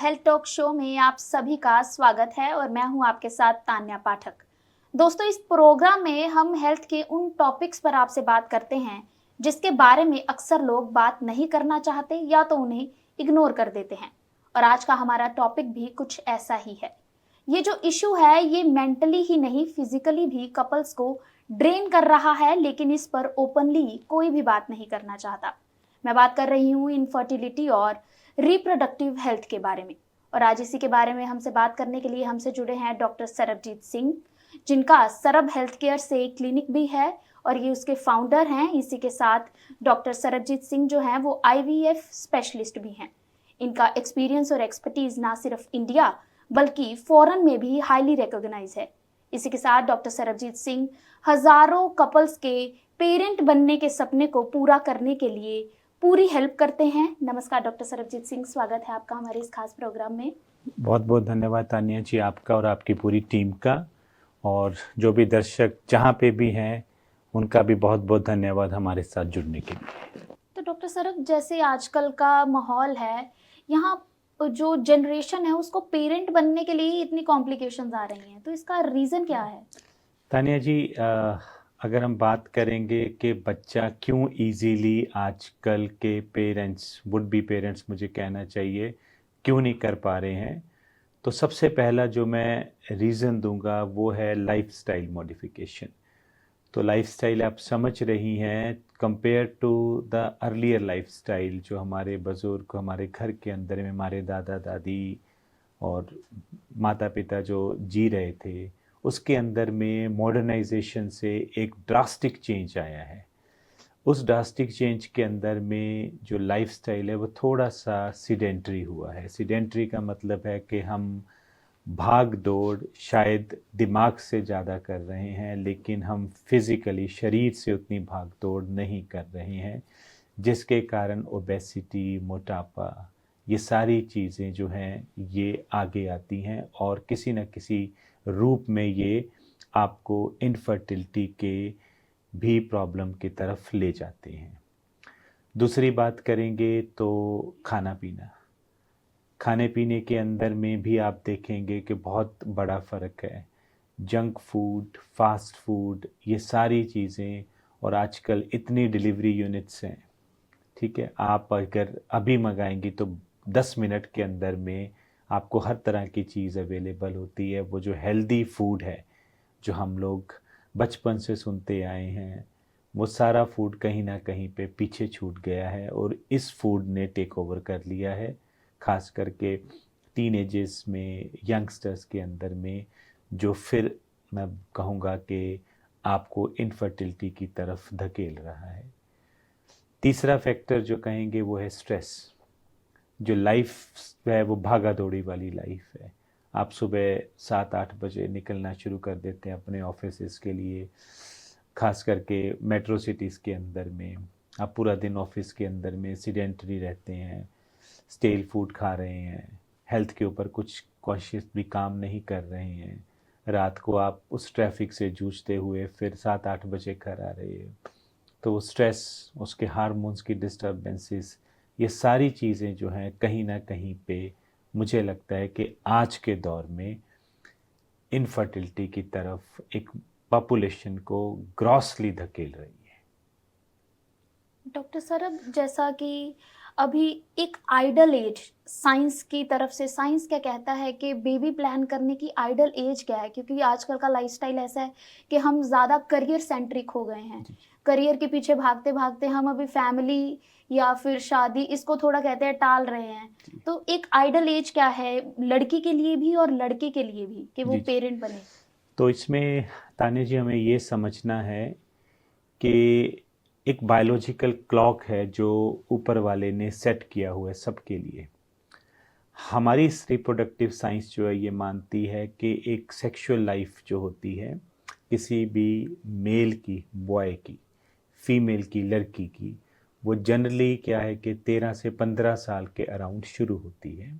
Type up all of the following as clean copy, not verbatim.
Health talk show में आप सभी का स्वागत है और मैं हूं आपके साथ तान्या पाठक। दोस्तों, इस प्रोग्राम में हम हेल्थ के उन टॉपिक्स पर आपसे बात करते हैं जिसके बारे में अक्सर लोग बात नहीं करना चाहते या तो उन्हें इग्नोर कर देते हैं। और आज का हमारा टॉपिक भी कुछ ऐसा ही है। ये जो इशू है ये मेंटली ही नहीं फिजिकली भी कपल्स को ड्रेन कर रहा है, लेकिन इस पर ओपनली कोई भी बात नहीं करना चाहता। मैं बात कर रही हूँ इनफर्टिलिटी और रिप्रोडक्टिव हेल्थ के बारे में। और आज इसी के बारे में हमसे बात करने के लिए हमसे जुड़े हैं डॉक्टर सरबजीत सिंह, जिनका सरब हेल्थ केयर से क्लिनिक भी है और ये उसके फाउंडर हैं। इसी के साथ डॉक्टर सरबजीत सिंह जो हैं वो आईवीएफ स्पेशलिस्ट भी हैं। इनका एक्सपीरियंस और एक्सपर्टीज ना सिर्फ इंडिया बल्कि फॉरेन में भी हाईली रिकॉग्नाइज है। इसी के साथ डॉक्टर सरबजीत सिंह हजारों कपल्स के पेरेंट बनने के सपने को पूरा करने के लिए पूरी हेल्प करते हैं। नमस्कार डॉक्टर सरबजीत सिंह, स्वागत है आपका हमारे इस खास प्रोग्राम में। बहुत बहुत धन्यवाद तानिया जी, आपका और आपकी पूरी टीम का, और जो भी दर्शक जहाँ पे भी हैं उनका भी बहुत बहुत धन्यवाद हमारे साथ जुड़ने के लिए। तो डॉक्टर सरब, जैसे आजकल का माहौल है, यहाँ जो जनरेशन है उसको पेरेंट बनने के लिए इतनी कॉम्प्लिकेशंस आ रही हैं, तो इसका रीज़न क्या है? तानिया जी, अगर हम बात करेंगे कि बच्चा क्यों इजीली आजकल के पेरेंट्स, वुड बी पेरेंट्स मुझे कहना चाहिए, क्यों नहीं कर पा रहे हैं, तो सबसे पहला जो मैं रीज़न दूंगा वो है लाइफस्टाइल मॉडिफिकेशन। तो लाइफस्टाइल आप समझ रही हैं, compare to the earlier lifestyle जो हमारे बुज़ुर्ग हमारे घर के अंदर में हमारे दादा दादी और माता पिता जो जी रहे थे, उसके अंदर में मॉडर्नाइजेशन से एक ड्रास्टिक चेंज आया है। उस ड्रास्टिक चेंज के अंदर में जो लाइफस्टाइल है वो थोड़ा सा सीडेंट्री हुआ है। सीडेंट्री का मतलब है कि हम भाग दौड़ शायद दिमाग से ज़्यादा कर रहे हैं, लेकिन हम फिज़िकली शरीर से उतनी भाग दौड़ नहीं कर रहे हैं, जिसके कारण ओबेसिटी, मोटापा, ये सारी चीज़ें जो हैं ये आगे आती हैं और किसी न किसी रूप में ये आपको इनफर्टिलिटी के भी प्रॉब्लम की तरफ ले जाते हैं। दूसरी बात करेंगे तो खाना पीना। खाने पीने के अंदर में भी आप देखेंगे कि बहुत बड़ा फ़र्क है। जंक फूड, फास्ट फूड, ये सारी चीज़ें, और आजकल इतनी डिलीवरी यूनिट्स हैं, ठीक है, आप अगर अभी मंगाएंगी तो 10 मिनट के अंदर में आपको हर तरह की चीज़ अवेलेबल होती है। वो जो हेल्दी फूड है जो हम लोग बचपन से सुनते आए हैं, वो सारा फूड कहीं ना कहीं पे पीछे छूट गया है और इस फूड ने टेक ओवर कर लिया है, ख़ास करके टीनेजर्स में, यंगस्टर्स के अंदर में, जो फिर मैं कहूँगा कि आपको इनफर्टिलिटी की तरफ धकेल रहा है। तीसरा फैक्टर जो कहेंगे वो है स्ट्रेस। जो लाइफ है वो भागा दौड़ी वाली लाइफ है। आप सुबह 7-8 बजे निकलना शुरू कर देते हैं अपने ऑफिस के लिए, खास करके मेट्रो सिटीज़ के अंदर में आप पूरा दिन ऑफिस के अंदर में सीडेंटरी रहते हैं, स्टेल फूड खा रहे हैं, हेल्थ के ऊपर कुछ कॉन्शियस भी काम नहीं कर रहे हैं। रात को आप उस ट्रैफिक से जूझते हुए फिर 7-8 बजे घर आ रहे हैं, तो स्ट्रेस, उसके हार्मोन्स की डिस्टर्बेंसेस, ये सारी चीज़ें जो हैं कहीं ना कहीं पे मुझे लगता है कि आज के दौर में इनफर्टिलिटी की तरफ एक पॉपुलेशन को ग्रॉसली धकेल रही है। डॉक्टर सरब, जैसा कि अभी एक आइडल एज साइंस की तरफ से, साइंस क्या कहता है कि बेबी प्लान करने की आइडल एज क्या है, क्योंकि आजकल का लाइफस्टाइल ऐसा है कि हम ज़्यादा करियर सेंट्रिक हो गए हैं। करियर के पीछे भागते भागते हम अभी फैमिली या फिर शादी, इसको थोड़ा कहते हैं टाल रहे हैं। तो एक आइडल एज क्या है लड़की के लिए भी और लड़के के लिए भी कि वो जी जी। पेरेंट बने? तो इसमें ताने जी हमें ये समझना है कि एक बायोलॉजिकल क्लॉक है जो ऊपर वाले ने सेट किया हुआ है सबके लिए। हमारी रिप्रोडक्टिव साइंस जो है ये मानती है कि एक सेक्सुअल लाइफ जो होती है किसी भी मेल की, बॉय की, फीमेल की, लड़की की, वो जनरली क्या है कि 13 से 15 साल के अराउंड शुरू होती है,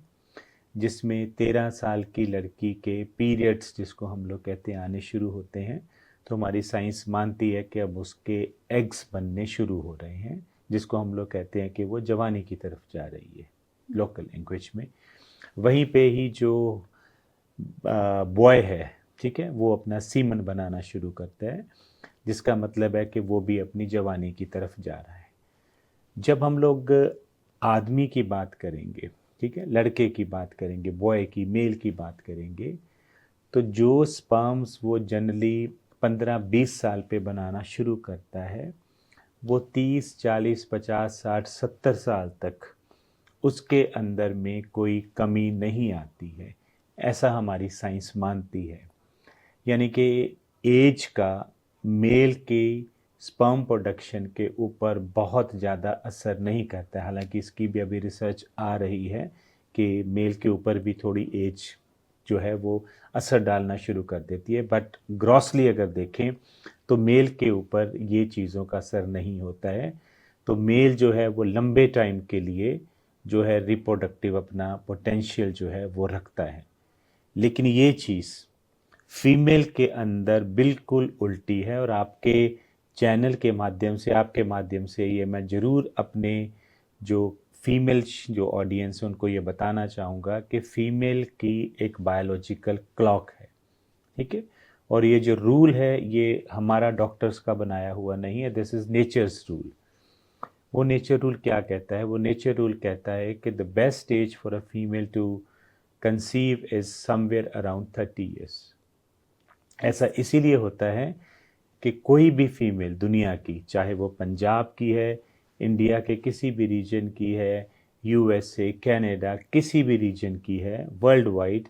जिसमें 13 साल की लड़की के पीरियड्स जिसको हम लोग कहते हैं आने शुरू होते हैं। तो हमारी साइंस मानती है कि अब उसके एग्स बनने शुरू हो रहे हैं, जिसको हम लोग कहते हैं कि वो जवानी की तरफ जा रही है लोकल लैंग्वेज में। वहीं पे ही जो बॉय है, ठीक है, वो अपना सीमन बनाना शुरू करता है, जिसका मतलब है कि वो भी अपनी जवानी की तरफ जा रहा है। जब हम लोग आदमी की बात करेंगे, ठीक है, लड़के की बात करेंगे, बॉय की, मेल की बात करेंगे, तो जो स्पर्म्स वो जनरली 15-20 साल पे बनाना शुरू करता है, वो 30, 40, 50, 60, 70 साल तक उसके अंदर में कोई कमी नहीं आती है, ऐसा हमारी साइंस मानती है। यानी कि एज का मेल के स्पर्म प्रोडक्शन के ऊपर बहुत ज़्यादा असर नहीं करता है। हालांकि इसकी भी अभी रिसर्च आ रही है कि मेल के ऊपर भी थोड़ी एज जो है वो असर डालना शुरू कर देती है, बट ग्रॉसली अगर देखें तो मेल के ऊपर ये चीज़ों का असर नहीं होता है। तो मेल जो है वो लंबे टाइम के लिए जो है रिप्रोडक्टिव अपना पोटेंशियल जो है वो रखता है। लेकिन ये चीज़ फीमेल के अंदर बिल्कुल उल्टी है, और आपके चैनल के माध्यम से, आपके माध्यम से ये मैं ज़रूर अपने जो फीमेल जो ऑडियंस है उनको ये बताना चाहूँगा कि फीमेल की एक बायोलॉजिकल क्लॉक है, ठीक है। और ये जो रूल है ये हमारा डॉक्टर्स का बनाया हुआ नहीं है, दिस इज़ नेचर्स रूल। वो नेचर रूल क्या कहता है? वो नेचर रूल कहता है कि the best age for a female to conceive is somewhere around 30 years. ऐसा इसीलिए होता है कि कोई भी फीमेल दुनिया की, चाहे वो पंजाब की है, इंडिया के किसी भी रीजन की है, यूएसए, कनाडा, किसी भी रीजन की है, वर्ल्ड वाइड,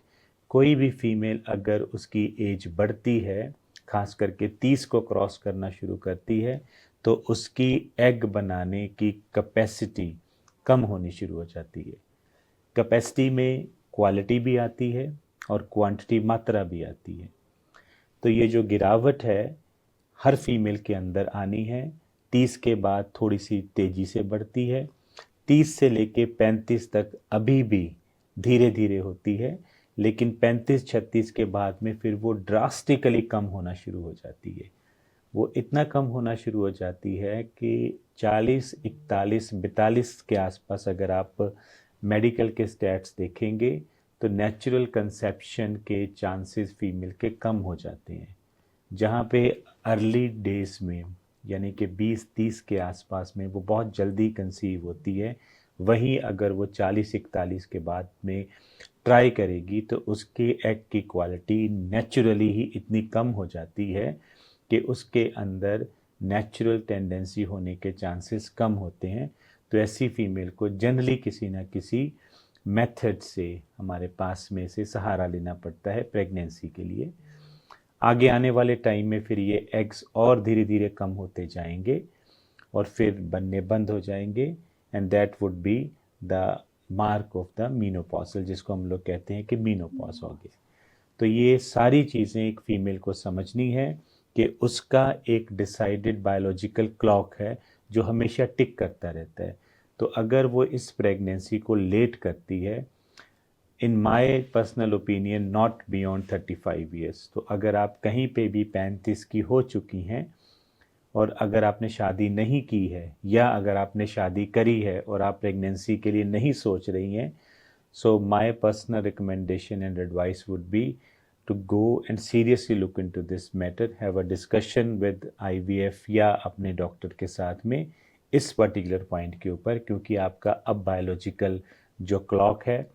कोई भी फीमेल अगर उसकी एज बढ़ती है, खास करके 30 को क्रॉस करना शुरू करती है, तो उसकी एग बनाने की कैपेसिटी कम होनी शुरू हो जाती है। कैपेसिटी में क्वालिटी भी आती है और क्वांटिटी, मात्रा भी आती है। तो ये जो गिरावट है हर फीमेल के अंदर आनी है। 30 के बाद थोड़ी सी तेज़ी से बढ़ती है, 30 से लेके 35 तक अभी भी धीरे धीरे होती है, लेकिन 35-36 के बाद में फिर वो ड्रास्टिकली कम होना शुरू हो जाती है। वो इतना कम होना शुरू हो जाती है कि 40, 41, 42 के आसपास अगर आप मेडिकल के स्टैट्स देखेंगे तो नेचुरल कंसेप्शन के चांसेस फीमेल के कम हो जाते हैं। जहाँ पे अर्ली डेज में, यानी कि 20-30 के आसपास में वो बहुत जल्दी कंसीव होती है, वहीं अगर वो 40-41 के बाद में ट्राई करेगी तो उसके एग की क्वालिटी नेचुरली ही इतनी कम हो जाती है कि उसके अंदर नेचुरल टेंडेंसी होने के चांसेस कम होते हैं। तो ऐसी फीमेल को जनरली किसी ना किसी मेथड से हमारे पास में से सहारा लेना पड़ता है प्रेगनेंसी के लिए। आगे आने वाले टाइम में फिर ये एग्स और धीरे धीरे कम होते जाएंगे और फिर बनने बंद हो जाएंगे, and that would be the mark of the menopausal, जिसको हम लोग कहते हैं कि मीनोपॉज हो गया। तो ये सारी चीज़ें एक फीमेल को समझनी है कि उसका एक डिसाइडेड बायोलॉजिकल क्लॉक है जो हमेशा टिक करता रहता है। तो अगर वो इस प्रेगनेंसी को लेट करती है, in my personal opinion not beyond 35 years, तो अगर आप कहीं पे भी 35 की हो चुकी हैं और अगर आपने शादी नहीं की है, या अगर आपने शादी करी है और आप प्रेगनेंसी के लिए नहीं सोच रही हैं, so my personal recommendation and advice would be to go and seriously look into this matter, have a discussion with IVF या अपने डॉक्टर के साथ में इस पर्टिकुलर पॉइंट के ऊपर, क्योंकि आपका अब बायोलॉजिकल जो क्लॉक है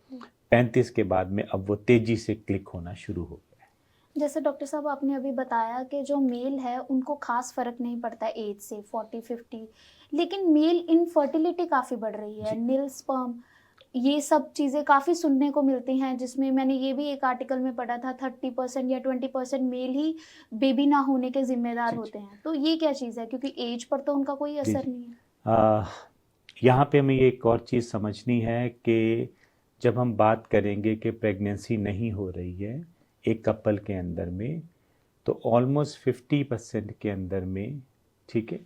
35 के बाद में अब वो तेजी से क्लिक होना शुरू हो गया है। जैसे डॉक्टर साहब आपने अभी बताया कि जो मेल है उनको खास फर्क नहीं पड़ता एज से 40-50, लेकिन मेल इनफर्टिलिटी काफ़ी बढ़ रही है, जी नील स्पर्म, ये सब चीज़ें काफ़ी सुनने को मिलती हैं, जिसमें मैंने ये भी एक आर्टिकल में पढ़ा था 30% या 20% मेल ही बेबी ना होने के जिम्मेदार जी जी होते हैं। तो ये क्या चीज़ है, क्योंकि एज पर तो उनका कोई जी असर जी नहीं है। यहाँ पे हमें ये एक और चीज़ समझनी है कि जब हम बात करेंगे कि प्रेगनेंसी नहीं हो रही है एक कपल के अंदर में, तो ऑलमोस्ट 50% के अंदर में, ठीक है,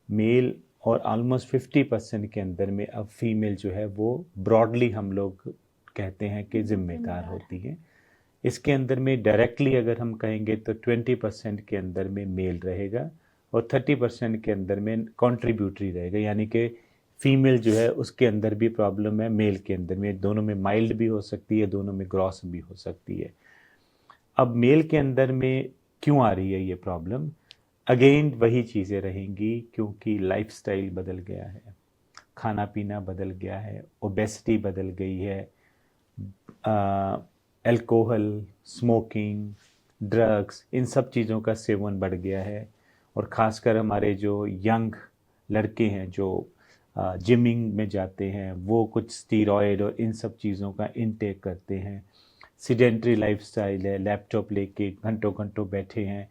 मेल, और ऑलमोस्ट 50% के अंदर में अब फीमेल जो है वो ब्रॉडली हम लोग कहते हैं कि जिम्मेदार जिम्मेदार होती है। है। इसके अंदर में डायरेक्टली अगर हम कहेंगे तो 20% के अंदर में मेल रहेगा और 30% के अंदर में कंट्रीब्यूटरी रहेगा, यानी कि फीमेल जो है उसके अंदर भी प्रॉब्लम है, मेल के अंदर में, दोनों में माइल्ड भी हो सकती है, दोनों में ग्रॉस भी हो सकती है। अब मेल के अंदर में क्यों आ रही है ये प्रॉब्लम? अगेन वही चीज़ें रहेंगी, क्योंकि लाइफस्टाइल बदल गया है, खाना पीना बदल गया है, ओबेसिटी बदल गई है, अल्कोहल, स्मोकिंग, ड्रग्स, इन सब चीज़ों का सेवन बढ़ गया है। और ख़ासकर हमारे जो यंग लड़के हैं जो जिमिंग में जाते हैं, वो कुछ स्टीरॉयड और इन सब चीज़ों का इनटेक करते हैं। सीडेंट्री लाइफस्टाइल है, लैपटॉप लेके घंटों घंटों बैठे हैं।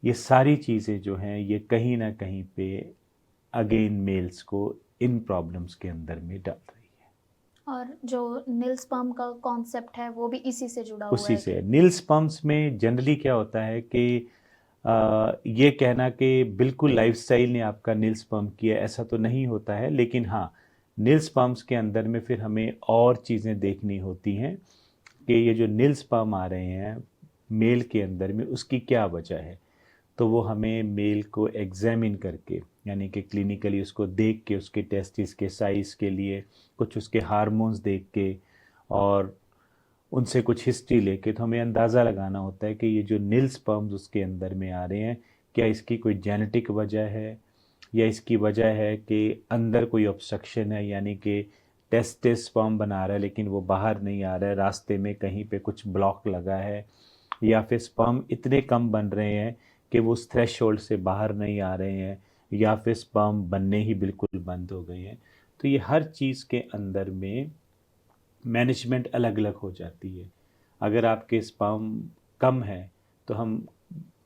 ये सारी चीज़ें जो हैं ये कहीं ना कहीं पे अगेन मेल्स को इन प्रॉब्लम्स के अंदर में डाल रही है। और जो नील स्पर्म का कॉन्सेप्ट है वो भी इसी से जुड़ा हुआ उसी है से कि नील स्पर्म्स में जनरली क्या होता है कि ये कहना कि बिल्कुल लाइफस्टाइल ने आपका नील स्पर्म किया, ऐसा तो नहीं होता है। लेकिन हाँ, नील स्पर्म्स के अंदर में फिर हमें और चीज़ें देखनी होती हैं कि ये जो नील स्पर्म आ रहे हैं मेल के अंदर में, उसकी क्या वजह है। तो वो हमें मेल को एग्जामिन करके, यानी कि क्लिनिकली उसको देख के, उसके टेस्टिस के साइज़ के लिए कुछ उसके हार्मोन्स देख के और उनसे कुछ हिस्ट्री लेके, तो हमें अंदाज़ा लगाना होता है कि ये जो नील स्पर्म्स उसके अंदर में आ रहे हैं, क्या इसकी कोई जेनेटिक वजह है, या इसकी वजह है कि अंदर कोई ऑब्स्ट्रक्शन है, यानी कि टेस्टिस स्पर्म बना रहा है लेकिन वो बाहर नहीं आ रहा है, रास्ते में कहीं पे कुछ ब्लॉक लगा है, या फिर स्पर्म इतने कम बन रहे हैं कि वो उस थ्रेशोल्ड से बाहर नहीं आ रहे हैं, या फिर स्पर्म बनने ही बिल्कुल बंद हो गए हैं। तो ये हर चीज़ के अंदर में मैनेजमेंट अलग अलग हो जाती है। अगर आपके स्पर्म कम है तो हम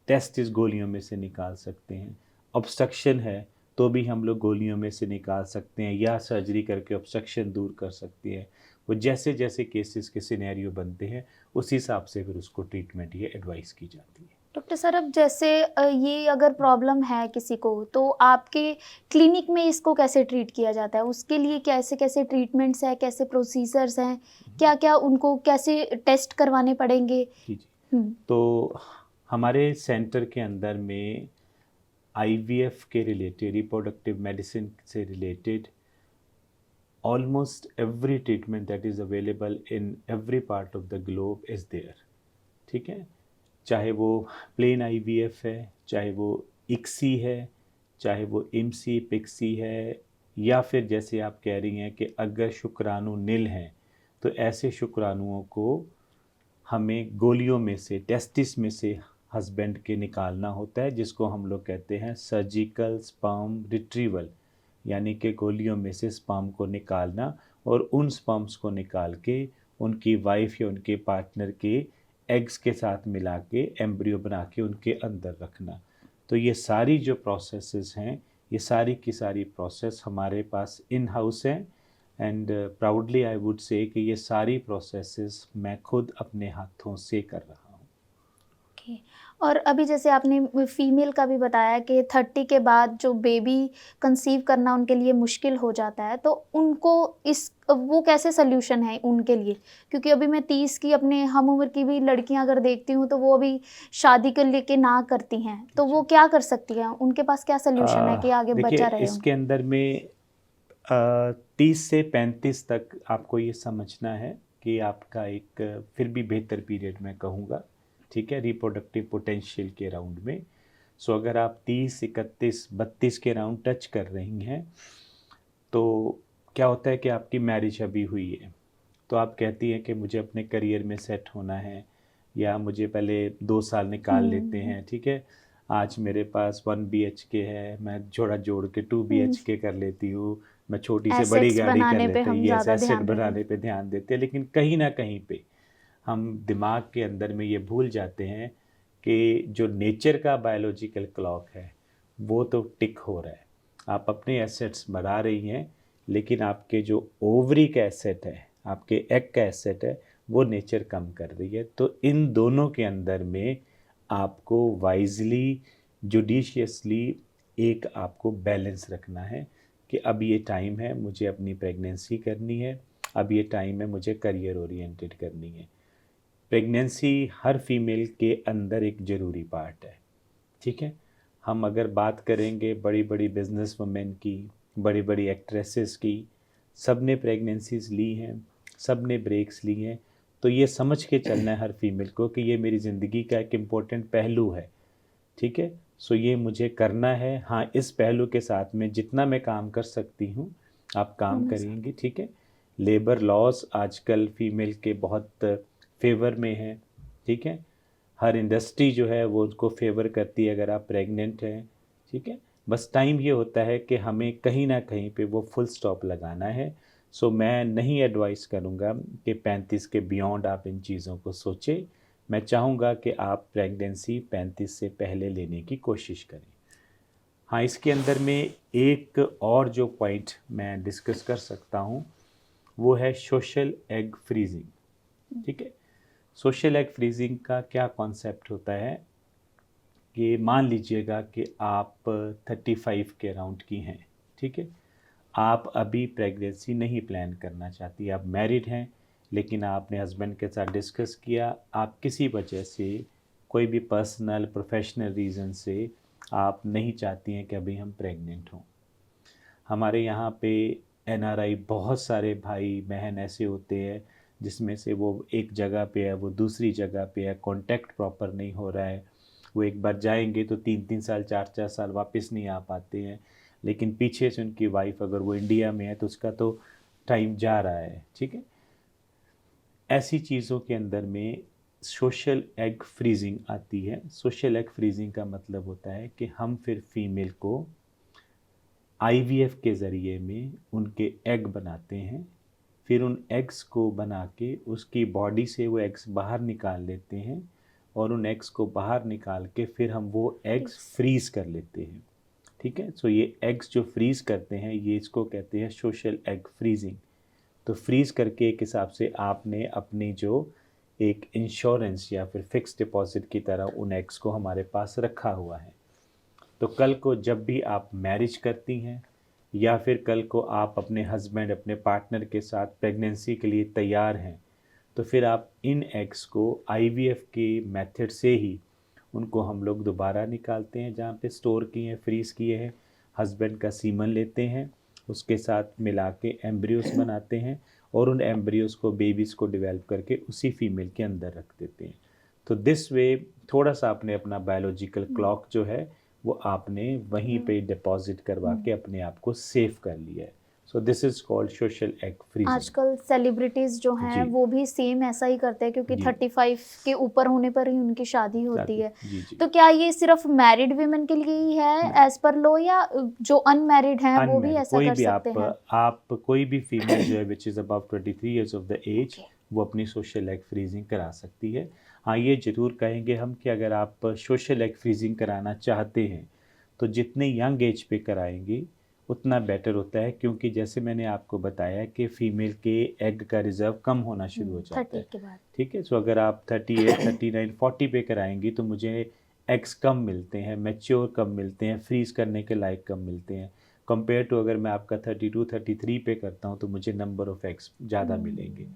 टेस्ट इस गोलियों में से निकाल सकते हैं। ऑब्स्ट्रक्शन है तो भी हम लोग गोलियों में से निकाल सकते हैं, या सर्जरी करके ऑब्स्ट्रक्शन दूर कर सकते हैं। वो जैसे जैसे केसेस के सिनेरियो बनते हैं उस हिसाब से फिर उसको ट्रीटमेंट या एडवाइस की जाती है। डॉक्टर सर, अब जैसे ये अगर प्रॉब्लम है किसी को तो आपके क्लिनिक में इसको कैसे ट्रीट किया जाता है? उसके लिए कैसे कैसे ट्रीटमेंट्स हैं, कैसे प्रोसीजर्स हैं, क्या क्या उनको कैसे टेस्ट करवाने पड़ेंगे? जी जी। हम्म। तो हमारे सेंटर के अंदर में आईवीएफ के रिलेटेड, रिप्रोडक्टिव मेडिसिन से related almost every treatment that is available in every part of the globe is there। ठीक है, चाहे वो प्लेन आईवीएफ है, चाहे वो इक्सी है, चाहे वो इमसी पिक्सी है, या फिर जैसे आप कह रही हैं कि अगर शुक्राणु नील हैं तो ऐसे शुक्राणुओं को हमें गोलियों में से, टेस्टिस में से हस्बैंड के निकालना होता है, जिसको हम लोग कहते हैं सर्जिकल स्पर्म रिट्रीवल, यानी कि गोलियों में से स्पर्म को निकालना और उन स्पर्म्स को निकाल के उनकी वाइफ या उनके पार्टनर के एग्स के साथ मिला के एम्ब्रियो बना के उनके अंदर रखना। तो ये सारी जो प्रोसेसेस हैं, ये सारी की सारी प्रोसेस हमारे पास इन हाउस हैं। And proudly I would say कि ये सारी प्रोसेसेस मैं खुद अपने हाथों से कर रहा हूँ। ओके। और अभी जैसे आपने फीमेल का भी बताया कि 30 के बाद जो बेबी कंसीव करना उनके लिए मुश्किल हो जाता है, तो उनको इस वो कैसे सल्यूशन है उनके लिए? क्योंकि अभी मैं 30 की अपने हम उम्र की भी लड़कियां अगर देखती हूँ तो वो अभी शादी को लेके ना करती हैं, तो वो क्या कर सकती हैं? उनके पास क्या सल्यूशन है कि आगे देखिए, बचा रहे इसके उनका? अंदर में 30 से 35 तक आपको ये समझना है कि आपका एक फिर भी बेहतर पीरियड मैं कहूँगा, ठीक है, रिप्रोडक्टिव पोटेंशियल के राउंड में। सो अगर आप 30, 31, 32 के राउंड टच कर रही हैं तो क्या होता है कि आपकी मैरिज अभी हुई है, तो आप कहती हैं कि मुझे अपने करियर में सेट होना है, या मुझे पहले 2 साल निकाल लेते हम्म। हैं, ठीक है, आज मेरे पास 1 BHK है, मैं जोड़ा जोड़ के 2 हम्म। BHK कर लेती हूँ, मैं छोटी से बड़ी एसेट्स गाड़ी कर बनाने पे लेते हैं, हम ये ज़्यादा एसेट ध्यान देते हैं। बनाने पे ध्यान देते हैं। लेकिन कहीं ना कहीं पे हम दिमाग के अंदर में ये भूल जाते हैं कि जो नेचर का बायोलॉजिकल क्लॉक है वो तो टिक हो रहा है। आप अपने एसेट्स बढ़ा रही हैं, लेकिन आपके जो ओवरी का एसेट है, आपके एग का एसेट है, वो नेचर कम कर रही है। तो इन दोनों के अंदर में आपको वाइजली, जुडिशियसली एक आपको बैलेंस रखना है कि अब ये टाइम है मुझे अपनी प्रेगनेंसी करनी है, अब ये टाइम है मुझे करियर ओरिएंटेड करनी है। प्रेगनेंसी हर फीमेल के अंदर एक ज़रूरी पार्ट है, ठीक है। हम अगर बात करेंगे बड़ी बड़ी बिजनेस वुमेन की, बड़ी बड़ी एक्ट्रेसेस की, सब ने प्रेगनेंसीज ली हैं, सब ने ब्रेक्स ली हैं। तो ये समझ के चलना है हर फीमेल को कि ये मेरी ज़िंदगी का एक इम्पोर्टेंट पहलू है, ठीक है। सो ये मुझे करना है। हाँ, इस पहलू के साथ में जितना मैं काम कर सकती हूँ आप काम करेंगी, ठीक है। लेबर लॉज आजकल फीमेल के बहुत फेवर में है, ठीक है। हर इंडस्ट्री जो है वो उसको फेवर करती है अगर आप प्रेग्नेंट हैं, ठीक है। बस टाइम ये होता है कि हमें कहीं ना कहीं पे वो फुल स्टॉप लगाना है। सो मैं नहीं एडवाइस करूँगा कि 35 के बियॉन्ड आप इन चीज़ों को सोचें। मैं चाहूँगा कि आप प्रेगनेंसी 35 से पहले लेने की कोशिश करें। हाँ, इसके अंदर में एक और जो पॉइंट मैं डिस्कस कर सकता हूँ वो है सोशल एग फ्रीजिंग, ठीक है। सोशल एग फ्रीजिंग का क्या कॉन्सेप्ट होता है कि मान लीजिएगा कि आप 35 के अराउंड की हैं, ठीक है। आप अभी प्रेगनेंसी नहीं प्लान करना चाहती, आप मैरिड हैं, लेकिन आपने हस्बैंड के साथ डिस्कस किया, आप किसी वजह से कोई भी पर्सनल प्रोफेशनल रीज़न से आप नहीं चाहती हैं कि अभी हम प्रेग्नेंट हों। हमारे यहाँ पे एनआरआई बहुत सारे भाई बहन ऐसे होते हैं जिसमें से वो एक जगह पे है, वो दूसरी जगह पे है, कांटेक्ट प्रॉपर नहीं हो रहा है। वो एक बार जाएंगे तो 3-3 साल 4-4 साल वापस नहीं आ पाते हैं, लेकिन पीछे से उनकी वाइफ अगर वो इंडिया में है तो उसका तो टाइम जा रहा है, ठीक है। ऐसी चीज़ों के अंदर में सोशल एग फ्रीजिंग आती है। सोशल एग फ्रीजिंग का मतलब होता है कि हम फिर फीमेल को आईवीएफ के ज़रिए में उनके एग बनाते हैं, फिर उन एग्स को बना के उसकी बॉडी से वो एग्स बाहर निकाल लेते हैं, और उन एग्स को बाहर निकाल के फिर हम वो एग्स फ्रीज़ कर लेते हैं, ठीक है। सो ये एग्स जो फ्रीज़ करते हैं ये इसको कहते हैं सोशल एग फ्रीजिंग। तो फ्रीज़ करके एक हिसाब से आपने अपनी जो एक इंश्योरेंस या फिर फिक्स डिपॉजिट की तरह उन एग्स को हमारे पास रखा हुआ है। तो कल को जब भी आप मैरिज करती हैं या फिर कल को आप अपने हस्बैंड अपने पार्टनर के साथ प्रेगनेंसी के लिए तैयार हैं, तो फिर आप इन एग्स को आईवीएफ के मेथड से ही उनको हम लोग दोबारा निकालते हैं जहाँ पे स्टोर किए हैं, फ्रीज़ किए हैं। हस्बैंड का सीमन लेते हैं, उसके साथ मिला के एम्ब्रियोस बनाते हैं, और उन एम्ब्रियोस को बेबीज़ को डेवलप करके उसी फीमेल के अंदर रख देते हैं। तो दिस वे थोड़ा सा आपने अपना बायोलॉजिकल क्लॉक जो है वो आपने वहीं पे डिपॉजिट करवा के अपने आप को सेव कर लिया है। So this is called social egg freezing. आजकल सेलिब्रिटीज जो हैं जी वो भी सेम ऐसा ही करते हैं, क्योंकि जी 35 के ऊपर होने पर ही उनकी शादी होती है। जी जी। तो क्या ये सिर्फ मैरिड वीमेन के लिए ही है एज पर लो, या जो अनमैरिड हैं वो भी अनमैरिड ऐसा कोई कर भी सकते हैं? आप कोई भी फीमेल जो है which is above 23 years of the age, Okay. वो अपनी सोशल एग फ्रीजिंग करा सकती है। हाँ, ये ज़रूर कहेंगे हम कि अगर आप सोशल एग फ्रीजिंग कराना चाहते हैं तो जितने यंग एज पे कराएंगी उतना बेटर होता है, क्योंकि जैसे मैंने आपको बताया कि फ़ीमेल के एग का रिज़र्व कम होना शुरू हो जाता 30 है, के बाद। ठीक है। सो अगर आप 38 39 40 पे कराएंगी तो मुझे एग्स कम मिलते हैं, मैच्योर कम मिलते हैं, फ्रीज़ करने के लायक कम मिलते हैं, कंपेयर टू अगर मैं आपका 32 33 पे करता हूँ तो मुझे नंबर ऑफ़ एग्स ज़्यादा मिलेंगे।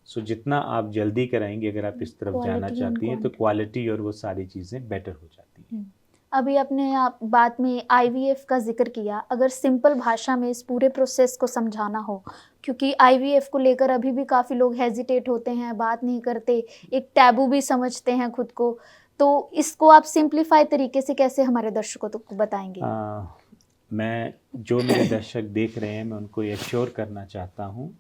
सो जितना आप जल्दी कराएंगे अगर आप इस तरफ जाना क्वालिटी एंड चाहती हैं तो क्वांटिटी। क्वालिटी और वो सारी चीज़ें बेटर हो जाती हैं। अभी आपने आप बात में आईवीएफ का जिक्र किया, अगर सिंपल भाषा में इस पूरे प्रोसेस को समझाना हो, क्योंकि आईवीएफ को लेकर अभी भी काफ़ी लोग हेजिटेट होते हैं, बात नहीं करते, एक टैबू भी समझते हैं खुद को, तो इसको आप सिंप्लीफाई तरीके से कैसे हमारे दर्शकों को बताएंगे? मैं जो मेरे दर्शक देख रहे हैं मैं उनको ये श्योर करना चाहता हूँ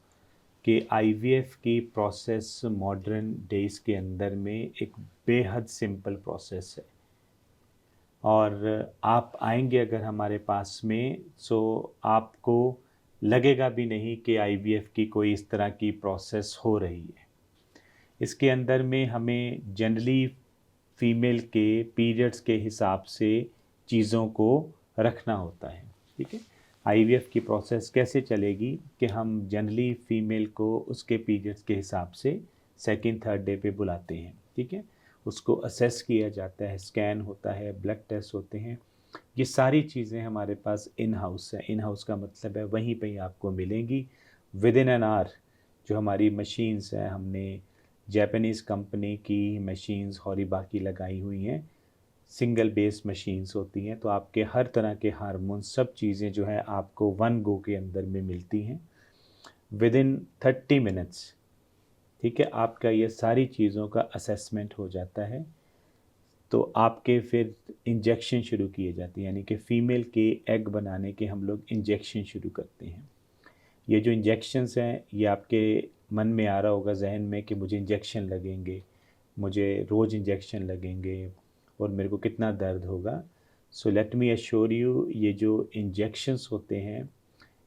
कि आईवीएफ की प्रोसेस मॉडर्न डेज के अंदर में एक बेहद सिंपल प्रोसेस है, और आप आएंगे अगर हमारे पास में सो आपको लगेगा भी नहीं कि आईवीएफ की कोई इस तरह की प्रोसेस हो रही है। इसके अंदर में हमें जनरली फीमेल के पीरियड्स के हिसाब से चीज़ों को रखना होता है, ठीक है। आईवीएफ की प्रोसेस कैसे चलेगी कि हम जनरली फीमेल को उसके पीरियड्स के हिसाब से सेकंड थर्ड डे पे बुलाते हैं, ठीक है। उसको असेस किया जाता है, स्कैन होता है, ब्लड टेस्ट होते हैं। ये सारी चीज़ें हमारे पास इन हाउस है। इन हाउस का मतलब है वहीं पे ही आपको मिलेंगी विद इन एन आवर। जो हमारी मशीन्स हैं, हमने जापानीज़ कंपनी की मशीन्स हॉरिबा की लगाई हुई हैं, सिंगल बेस मशीन्स होती हैं, तो आपके हर तरह के हार्मोन सब चीज़ें जो है आपको वन गो के अंदर में मिलती हैं विद इन 30 मिनट्स। ठीक है, आपका ये सारी चीज़ों का असेसमेंट हो जाता है। तो आपके फिर इंजेक्शन शुरू किए जाते हैं, यानी कि फ़ीमेल के एग बनाने के हम लोग इंजेक्शन शुरू करते हैं। ये जो इंजेक्शंस हैं ये आपके मन में आ रहा होगा जहन में कि मुझे इंजेक्शन लगेंगे, मुझे रोज़ इंजेक्शन लगेंगे और मेरे को कितना दर्द होगा। So let me assure you, ये जो इंजेक्शंस होते हैं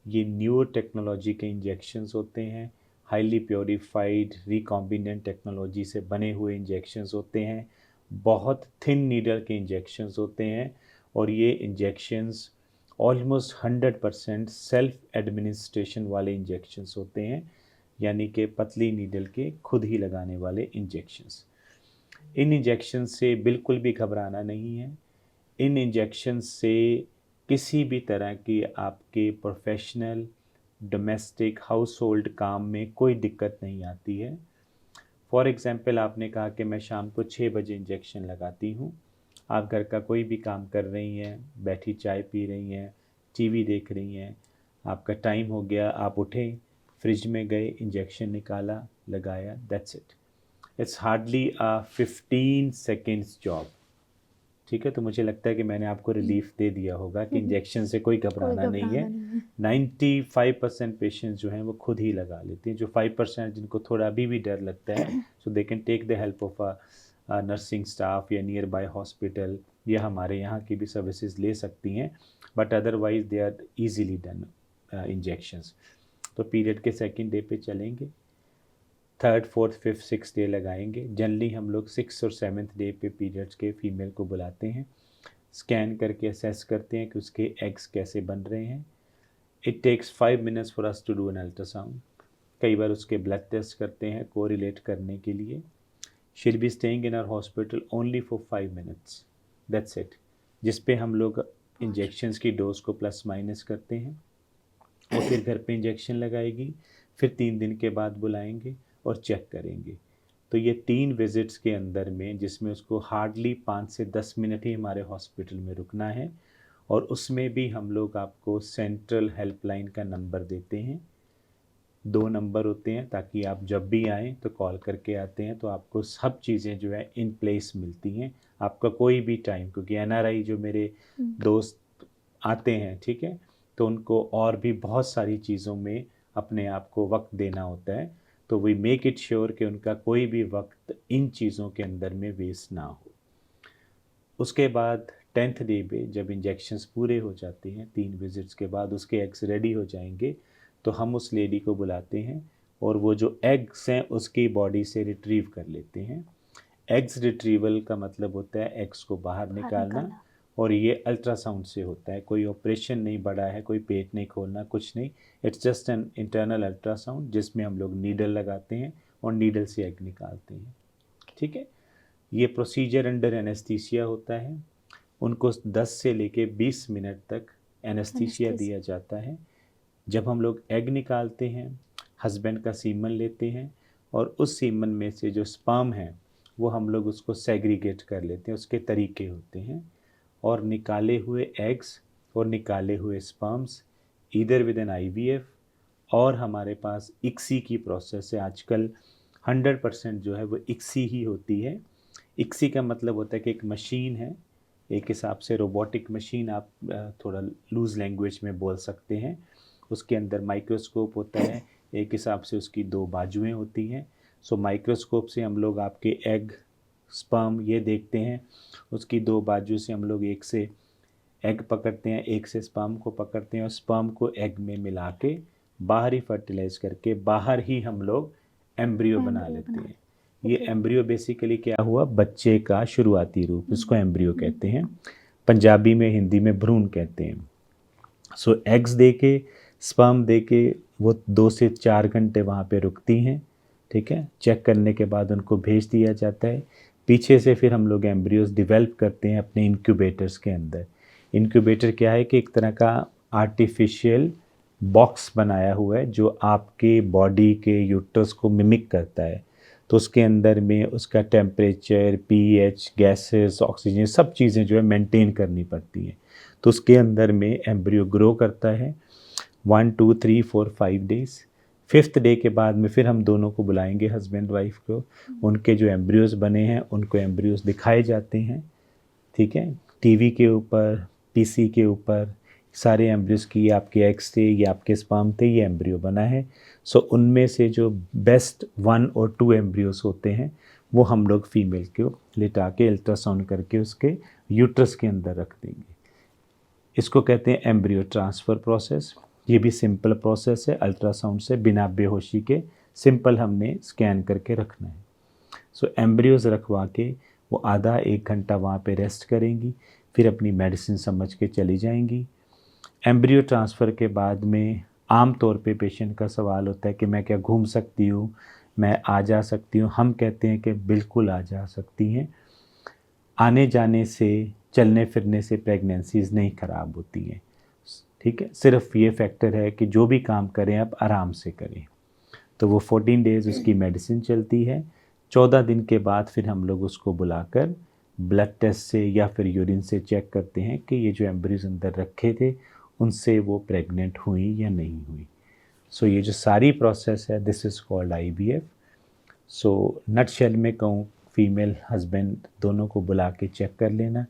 ये न्यू टेक्नोलॉजी के इंजेक्शंस होते हैं, हाईली प्योरीफाइड रिकॉम्बिनेंट टेक्नोलॉजी से बने हुए इंजेक्शंस होते हैं, बहुत थिन नीडल के इंजेक्शंस होते हैं और ये इंजेक्शंस ऑलमोस्ट 100% सेल्फ एडमिनिस्ट्रेशन वाले इंजेक्शंस होते हैं, यानी कि पतली नीडल के खुद ही लगाने वाले इंजेक्शंस। इन इंजेक्शन से बिल्कुल भी घबराना नहीं है। इन इंजेक्शन से किसी भी तरह की आपके प्रोफेशनल डोमेस्टिक हाउस होल्ड काम में कोई दिक्कत नहीं आती है। फॉर एग्ज़ाम्पल आपने कहा कि मैं शाम को 6 बजे इंजेक्शन लगाती हूँ, आप घर का कोई भी काम कर रही हैं, बैठी चाय पी रही हैं, टीवी देख रही हैं, आपका टाइम हो गया, आप उठे, फ्रिज में गए, इंजेक्शन निकाला, लगाया, that's it. It's hardly a 15 seconds job. ठीक है, तो मुझे लगता है कि मैंने आपको रिलीफ दे दिया होगा कि इंजेक्शन से कोई घबराना नहीं है। 95% पेशेंट्स जो हैं वो खुद ही लगा लेते हैं। जो 5% जिनको थोड़ा अभी भी डर लगता है, so they can take the help of a nursing staff या नियर बाय हॉस्पिटल या हमारे यहाँ की भी सर्विसेज ले सकती हैं, but otherwise they are easily done injections. तो पीरियड के सेकेंड डे पे चलेंगे, third, fourth, fifth, six day लगाएंगे। जनरली हम लोग 6 और 7th डे पे पीरियड्स के फीमेल को बुलाते हैं, स्कैन करके असेस करते हैं कि उसके एग्स कैसे बन रहे हैं। It takes 5 minutes for us to do an ultrasound. कई बार उसके ब्लड टेस्ट करते हैं कोरिलेट करने के लिए। She will be staying in our hospital only for 5 minutes, that's it, जिस पे हम लोग इंजेक्शंस की डोज को प्लस माइनस करते हैं और फिर घर पे इंजेक्शन लगाएगी, फिर 3 दिन के बाद बुलाएंगे और चेक करेंगे। तो ये 3 विज़िट्स के अंदर में, जिसमें उसको हार्डली 5 से 10 मिनट ही हमारे हॉस्पिटल में रुकना है, और उसमें भी हम लोग आपको सेंट्रल हेल्पलाइन का नंबर देते हैं। 2 नंबर होते हैं ताकि आप जब भी आएँ तो कॉल करके आते हैं, तो आपको सब चीज़ें जो है इन प्लेस मिलती हैं। आपका कोई भी टाइम, क्योंकि एनआरआई जो मेरे दोस्त आते हैं, ठीक है, तो उनको और भी बहुत सारी चीज़ों में अपने आप को वक्त देना होता है, तो वी मेक इट श्योर कि उनका कोई भी वक्त इन चीज़ों के अंदर में वेस्ट ना हो। उसके बाद 10th डे पे जब इंजेक्शंस पूरे हो जाते हैं, 3 विजिट्स के बाद उसके एग्स रेडी हो जाएंगे, तो हम उस लेडी को बुलाते हैं और वो जो एग्स हैं उसकी बॉडी से रिट्रीव कर लेते हैं। एग्स रिट्रीवल का मतलब होता है एग्स को बाहर निकालना, और ये अल्ट्रासाउंड से होता है। कोई ऑपरेशन नहीं बड़ा है, कोई पेट नहीं खोलना, कुछ नहीं। It's just an internal ultrasound जिसमें हम लोग नीडल लगाते हैं और नीडल से एग निकालते हैं। ठीक है, ये प्रोसीजर अंडर एनेस्थीसिया होता है। उनको 10 से लेके 20 मिनट तक एनेस्थीसिया दिया जाता है। जब हम लोग एग निकालते हैं, हस्बैंड का सीमन लेते हैं और उस सीमन में से जो स्पर्म है वो हम लोग उसको सेग्रीगेट कर लेते हैं। उसके तरीके होते हैं, और निकाले हुए एग्स और निकाले हुए sperms either with an IVF, और हमारे पास इक्सी की प्रोसेस है। आजकल 100% जो है वो इक्सी ही होती है। इक्सी का मतलब होता है कि एक मशीन है, एक हिसाब से रोबोटिक मशीन, आप थोड़ा लूज़ लैंग्वेज में बोल सकते हैं। उसके अंदर माइक्रोस्कोप होता है, एक हिसाब से उसकी 2 बाजुएं होती हैं। सो माइक्रोस्कोप से हम लोग आपके एग, स्पर्म ये देखते हैं, उसकी 2 बाजू से हम लोग एक से एग पकड़ते हैं, एक से स्पर्म को पकड़ते हैं, और स्पर्म को एग में मिला के बाहर ही फर्टिलाइज करके बाहर ही हम लोग एम्ब्रियो बना लेते हैं। ये एम्ब्रियो बेसिकली क्या हुआ, बच्चे का शुरुआती रूप, इसको एम्ब्रियो कहते हैं। पंजाबी में, हिंदी में भ्रूण कहते हैं। सो एग्स दे के, स्पर्म दे के वो 2 से 4 घंटे वहाँ पे रुकती हैं। ठीक है, चेक करने के बाद उनको भेज दिया जाता है। पीछे से फिर हम लोग एम्ब्रियोज डिवेल्प करते हैं अपने इंक्यूबेटर्स के अंदर। इंक्यूबेटर क्या है कि एक तरह का आर्टिफिशियल बॉक्स बनाया हुआ है जो आपके बॉडी के यूट्रस को मिमिक करता है। तो उसके अंदर में उसका टेम्परेचर, पीएच, गैसेस, ऑक्सीजन, सब चीज़ें जो है मेंटेन करनी पड़ती हैं। तो उसके अंदर में एम्ब्रियो ग्रो करता है 1 2 3 4 5 डेज़। 5th डे के बाद में फिर हम दोनों को बुलाएंगे, हस्बैंड वाइफ को, उनके जो एम्ब्रियोज़ बने हैं उनको एम्ब्रियोज़ दिखाए जाते हैं, ठीक है, टीवी के ऊपर, पीसी के ऊपर, सारे एम्ब्रियोज़ की ये आपके एग्स थे, ये आपके स्पर्म थे, ये एम्ब्रियो बना है। सो उनमें से जो बेस्ट 1 और 2 एम्ब्रियोज़ होते हैं वो हम लोग फीमेल को लिटा के अल्ट्रासाउंड करके उसके यूट्रस के अंदर रख देंगे। इसको कहते हैं एम्ब्रियो ट्रांसफ़र प्रोसेस। ये भी सिंपल प्रोसेस है, अल्ट्रासाउंड से बिना बेहोशी के सिंपल हमने स्कैन करके रखना है। सो एम्ब्रियोज़ रखवा के वो आधा 1 घंटा वहाँ पे रेस्ट करेंगी, फिर अपनी मेडिसिन समझ के चली जाएंगी। एम्ब्रियो ट्रांसफ़र के बाद में आम तौर पे पेशेंट का सवाल होता है कि मैं क्या घूम सकती हूँ, मैं आ जा सकती हूँ। हम कहते हैं कि बिल्कुल आ जा सकती हैं। आने जाने से, चलने फिरने से प्रेगनेंसीज़ नहीं ख़राब होती हैं, ठीक है। सिर्फ ये फैक्टर है कि जो भी काम करें आप आराम से करें। तो वो 14 डेज़ उसकी मेडिसिन चलती है। 14 दिन के बाद फिर हम लोग उसको बुलाकर ब्लड टेस्ट से या फिर यूरिन से चेक करते हैं कि ये जो एम्ब्रियोज़ अंदर रखे थे उनसे वो प्रेग्नेंट हुई या नहीं हुई। सो ये जो सारी प्रोसेस है, this is called IVF। So nutshell में कहूँ, फीमेल हस्बैंड दोनों को बुला के चेक कर लेना,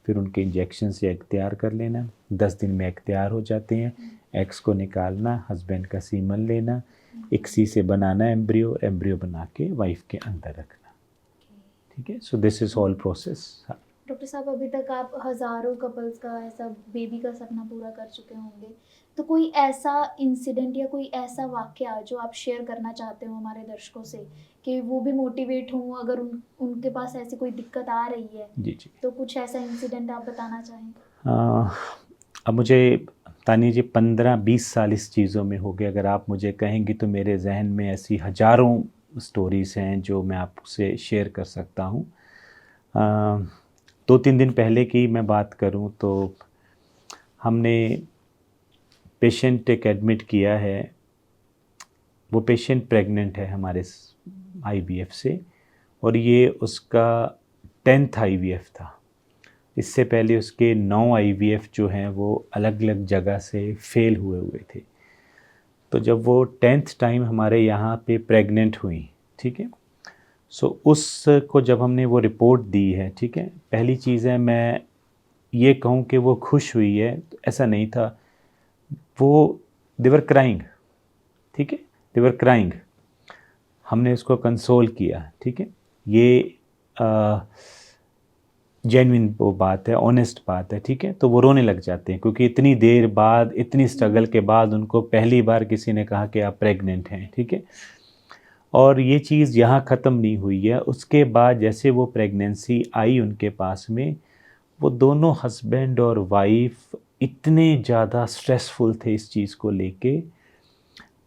फिर उनके इंजेक्शन से एग तैयार कर लेना। 10 दिन में एग तैयार हो जाते हैं। एग्स को निकालना, हस्बैंड का सीमन लेना, इक्सी से बनाना एम्ब्रियो, एम्ब्रियो बना के वाइफ के अंदर रखना, ठीक है। So this is all process. Doctor साहब, अभी तक आप हज़ारों कपल्स का ऐसा बेबी का सपना पूरा कर चुके होंगे, तो कोई ऐसा इंसिडेंट या कोई ऐसा वाक़या जो आप शेयर करना चाहते हो हमारे दर्शकों से, कि वो भी मोटिवेट हों अगर उनके पास ऐसी कोई दिक्कत आ रही है? जी जी। तो कुछ ऐसा इंसिडेंट आप बताना चाहें? अब मुझे तानी जी 15-20 साल इस चीज़ों में हो गए। अगर आप मुझे कहेंगी तो मेरे जहन में ऐसी हज़ारों स्टोरीज़ हैं जो मैं आपसे शेयर कर सकता हूँ। 2-3 दिन पहले की मैं बात करूँ तो हमने पेशेंट एक एडमिट किया है। वो पेशेंट प्रेग्नेंट है हमारे IVF से, और ये उसका 10th IVF था। इससे पहले उसके 9 IVF जो हैं वो अलग अलग जगह से फेल हुए थे। तो जब वो 10th टाइम हमारे यहाँ पे प्रेग्नेंट हुई, ठीक है, सो उसको जब हमने वो रिपोर्ट दी है, ठीक है, पहली चीज़ है मैं ये कहूँ कि वो खुश हुई है, तो ऐसा नहीं था। वो देवर क्राइंग, ठीक है, देवर क्राइंग। हमने उसको कंसोल किया, ठीक है। ये जेन्युइन वो बात है, ऑनेस्ट बात है, ठीक है। तो वो रोने लग जाते हैं क्योंकि इतनी देर बाद, इतनी स्ट्रगल के बाद उनको पहली बार किसी ने कहा कि आप प्रेग्नेंट हैं, ठीक है। और ये चीज़ यहाँ ख़त्म नहीं हुई है। उसके बाद जैसे वो प्रेगनेंसी आई उनके पास में, वो दोनों हस्बैंड और वाइफ इतने ज़्यादा स्ट्रेसफुल थे इस चीज़ को लेके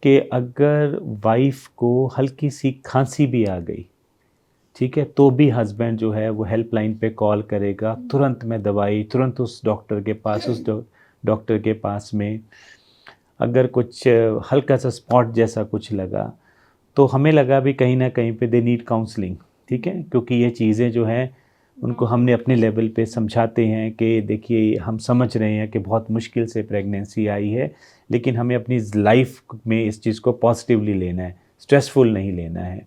कि अगर वाइफ को हल्की सी खांसी भी आ गई, ठीक है, तो भी हस्बैंड जो है वो हेल्पलाइन पे कॉल करेगा, तुरंत मैं दवाई, तुरंत उस डॉक्टर के पास, उस डॉक्टर के पास में। अगर कुछ हल्का सा स्पॉट जैसा कुछ लगा तो हमें लगा भी कहीं ना कहीं पे दे नीड काउंसलिंग, ठीक है, क्योंकि ये चीज़ें जो हैं उनको हमने अपने लेवल पे समझाते हैं कि देखिए हम समझ रहे हैं कि बहुत मुश्किल से प्रेगनेंसी आई है, लेकिन हमें अपनी लाइफ में इस चीज़ को पॉजिटिवली लेना है, स्ट्रेसफुल नहीं लेना है।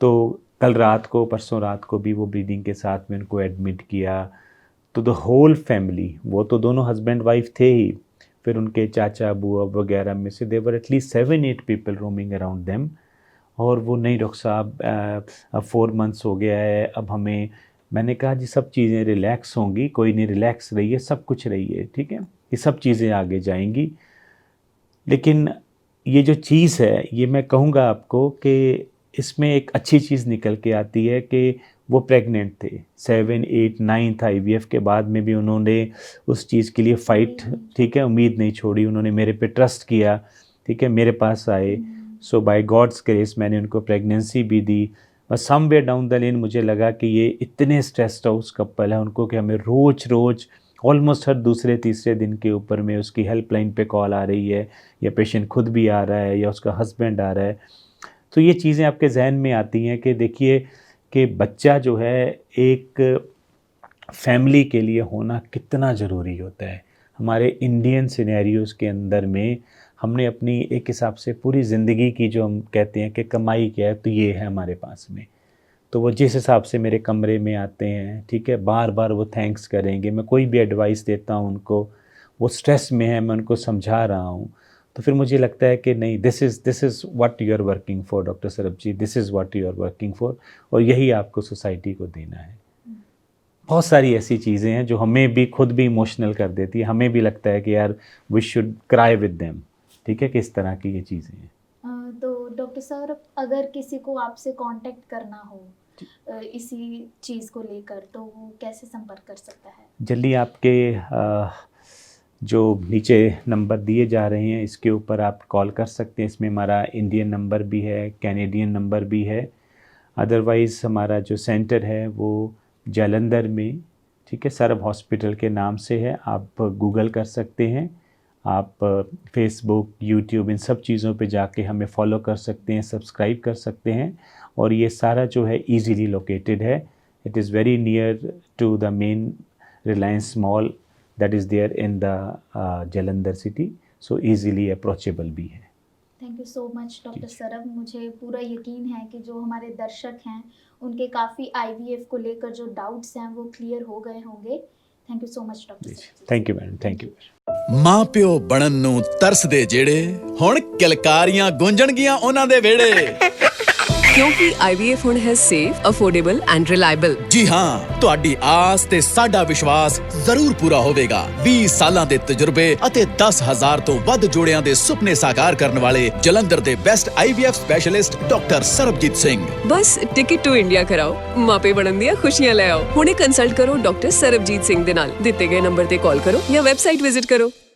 तो कल रात को, परसों रात को भी वो ब्लीडिंग के साथ में उनको एडमिट किया। तो द होल फैमिली, वो तो दोनों हस्बैंड वाइफ थे ही, फिर उनके चाचा बुआ वगैरह में से देवर at least 7-8 people roaming around them. और वो नहीं डॉक्टर साहब, अब 4 मंथ्स हो गया है, अब हमें, मैंने कहा जी सब चीज़ें रिलैक्स होंगी, कोई नहीं, रिलैक्स रहिए, सब कुछ रहिए, ठीक है, ये सब चीज़ें आगे जाएंगी। लेकिन ये जो चीज़ है, ये मैं कहूँगा आपको कि इसमें एक अच्छी चीज़ निकल के आती है कि वो प्रेग्नेंट थे। 7, 8, 9th IVF के बाद में भी उन्होंने उस चीज़ के लिए फ़ाइट, ठीक है, उम्मीद नहीं छोड़ी, उन्होंने मेरे पे ट्रस्ट किया, ठीक है, मेरे पास आए। सो बाय गॉड्स ग्रेस मैंने उनको प्रेगनेंसी भी दी। बस समवेयर डाउन द लेन मुझे लगा कि ये इतने स्ट्रेस्ड आउट कपल है उनको कि हमें रोज़ ऑलमोस्ट हर दूसरे तीसरे दिन के ऊपर में उसकी हेल्पलाइन पे कॉल आ रही है, या पेशेंट खुद भी आ रहा है या उसका हस्बैंड आ रहा है। तो ये चीज़ें आपके जहन में आती हैं कि देखिए कि बच्चा जो है एक फैमिली के लिए होना कितना ज़रूरी होता है। हमारे इंडियन सिनेरियोज़ के अंदर में हमने अपनी एक हिसाब से पूरी ज़िंदगी की जो हम कहते हैं कि कमाई क्या है, तो ये है हमारे पास में। तो वो जिस हिसाब से मेरे कमरे में आते हैं, ठीक है, बार बार वो थैंक्स करेंगे। मैं कोई भी एडवाइस देता हूँ उनको, वो स्ट्रेस में है, मैं उनको समझा रहा हूँ, तो फिर मुझे लगता है कि नहीं, this is what you are working for doctor Sarabjit, this is what you are working for, और यही आपको सोसाइटी को देना है। बहुत सारी ऐसी चीज़ें हैं जो हमें भी खुद भी इमोशनल कर देती है, हमें भी लगता है कि यार we should cry with them, ठीक है, किस तरह की ये चीज़ें हैं। तो डॉक्टर साहब, अगर किसी को आपसे कांटेक्ट करना हो इसी चीज़ को लेकर, तो वो कैसे संपर्क कर सकता है? जल्दी आपके जो नीचे नंबर दिए जा रहे हैं इसके ऊपर आप कॉल कर सकते हैं। इसमें हमारा इंडियन नंबर भी है, कैनेडियन नंबर भी है। अदरवाइज़ हमारा जो सेंटर है वो जालंधर में, ठीक है, सरब हॉस्पिटल के नाम से है। आप गूगल कर सकते हैं, आप फेसबुक, यूट्यूब, इन सब चीज़ों पे जाके हमें फॉलो कर सकते हैं, सब्सक्राइब कर सकते हैं। और ये सारा जो है ईज़िली लोकेटेड है। It is very near to the main Reliance mall that is there in the Jalandhar city, so easily approachable भी है। Thank you so much doctor Sarab. मुझे पूरा यकीन है कि जो हमारे दर्शक हैं उनके काफ़ी IVF को लेकर जो डाउट्स हैं वो क्लियर हो गए होंगे। Thank you so much doctor Sarab. Thank you madam, thank you. ਮਾਂ ਪਿਓ ਬਣਨ ਨੂੰ ਤਰਸਦੇ ਜਿਹੜੇ ਹੁਣ ਕਿਲਕਾਰੀਆਂ ਗੂੰਜਣਗੀਆਂ ਉਹਨਾਂ ਦੇ ਵਿਹੜੇ। ਕਿਉਂਕਿ IVF ਹੁਣ ਹੈ ਸੇਫ, ਅਫੋਰਡੇਬਲ ਐਂਡ ਰਿਲਾਇਬਲ। ਜੀ ਹਾਂ, ਤੁਹਾਡੀ ਆਸ ਤੇ ਸਾਡਾ ਵਿਸ਼ਵਾਸ ਜ਼ਰੂਰ ਪੂਰਾ ਹੋਵੇਗਾ। 20 ਸਾਲਾਂ ਦੇ ਤਜਰਬੇ ਅਤੇ 10,000 ਤੋਂ ਵੱਧ ਜੋੜਿਆਂ ਦੇ ਸੁਪਨੇ ਸਾਕਾਰ ਕਰਨ ਵਾਲੇ ਜਲੰਧਰ ਦੇ best IVF specialist doctor Sarabjit Singh. ਬਸ ਟਿਕਟ ਟੂ ਇੰਡੀਆ ਕਰਾਓ, ਮਾਪੇ ਬਣਨ ਦੀਆਂ ਖੁਸ਼ੀਆਂ ਲੈ ਆਓ। ਹੁਣੇ ਕੰਸਲਟ ਕਰੋ ਡਾਕਟਰ ਸਰਬਜੀਤ ਸਿੰਘ ਦੇ ਨਾਲ। ਦਿੱਤੇ ਗਏ ਨੰਬਰ ਤੇ ਕਾਲ ਕਰੋ ਜਾਂ ਵੈਬਸਾਈਟ ਵਿਜ਼ਿਟ ਕਰੋ।